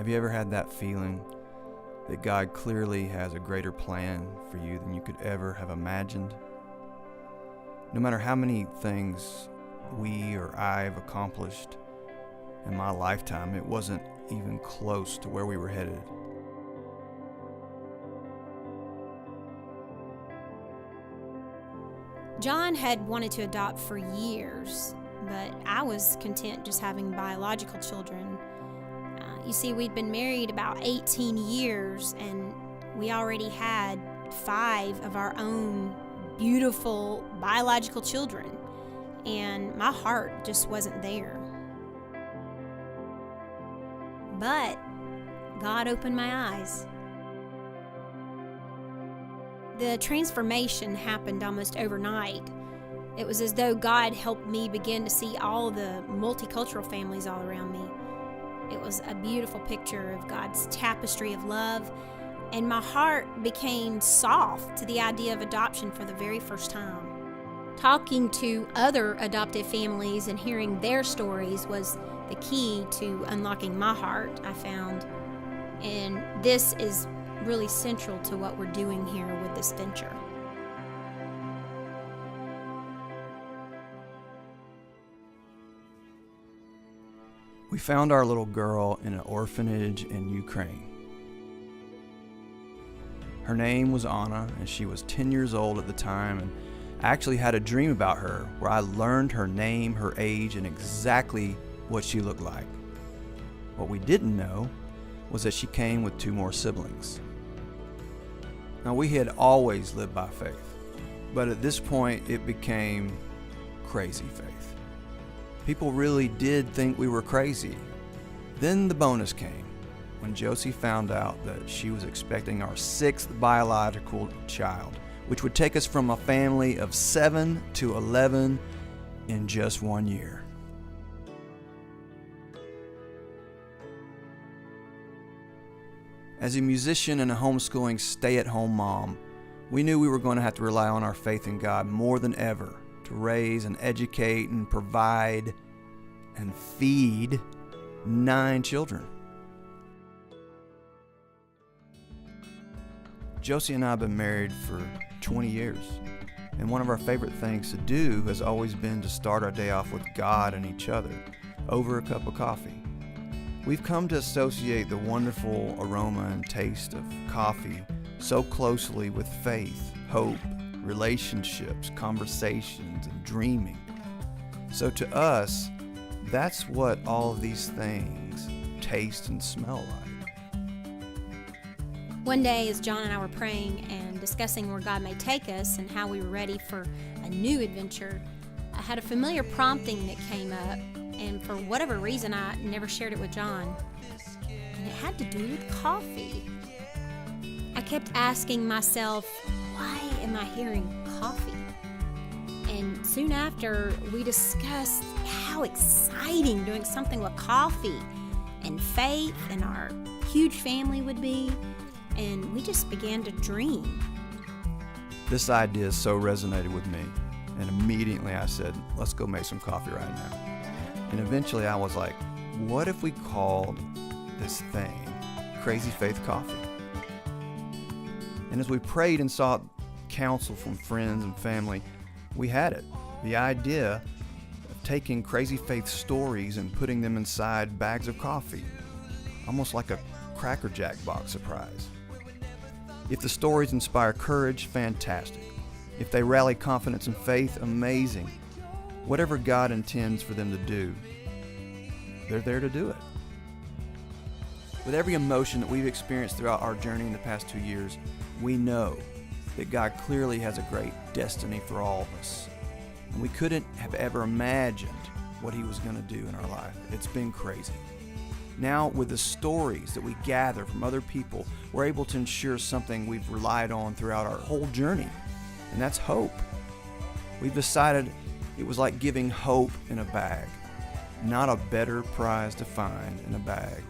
Have you ever had that feeling that God clearly has a greater plan for you than you could ever have imagined? No matter how many things we or I have accomplished in my lifetime, it wasn't even close to where we were headed. John had wanted to adopt for years, but I was content just having biological children. You see, we'd been married about 18 years, and we already had 5 of our own beautiful biological children, and my heart just wasn't there. But God opened my eyes. The transformation happened almost overnight. It was as though God helped me begin to see all the multicultural families all around me. It was a beautiful picture of God's tapestry of love, and my heart became soft to the idea of adoption for the very first time. Talking to other adoptive families and hearing their stories was the key to unlocking my heart, I found. And this is really central to what we're doing here with this venture. We found our little girl in an orphanage in Ukraine. Her name was Anna, and she was 10 years old at the time, and I actually had a dream about her where I learned her name, her age, and exactly what she looked like. What we didn't know was that she came with 2 more siblings. Now, we had always lived by faith, but at this point it became crazy faith. People really did think we were crazy. Then the bonus came when Josie found out that she was expecting our 6th biological child, which would take us from a family of 7 to 11 in just 1 year. As a musician and a homeschooling stay-at-home mom, we knew we were going to have to rely on our faith in God more than ever to raise and educate and provide and feed 9 children. Josie and I have been married for 20 years, and one of our favorite things to do has always been to start our day off with God and each other over a cup of coffee. We've come to associate the wonderful aroma and taste of coffee so closely with faith, hope, relationships, conversations, and dreaming. So to us, that's what all of these things taste and smell like. One day, as John and I were praying and discussing where God may take us and how we were ready for a new adventure, I had a familiar prompting that came up, and for whatever reason, I never shared it with John. And it had to do with coffee. I kept asking myself, why am I hearing coffee? And soon after, we discussed how exciting doing something with coffee and faith and our huge family would be. And we just began to dream. This idea so resonated with me, and immediately I said, let's go make some coffee right now. And eventually I was like, what if we called this thing Crazy Faith Coffee? And as we prayed and sought counsel from friends and family, we had it. The idea of taking Crazy Faith stories and putting them inside bags of coffee, almost like a Cracker Jack box surprise. If the stories inspire courage, fantastic. If they rally confidence and faith, amazing. Whatever God intends for them to do, they're there to do it. With every emotion that we've experienced throughout our journey in the past 2 years, we know that God clearly has a great destiny for all of us. And we couldn't have ever imagined what He was going to do in our life. It's been crazy. Now, with the stories that we gather from other people, we're able to ensure something we've relied on throughout our whole journey, and that's hope. We've decided it was like giving hope in a bag, not a better prize to find in a bag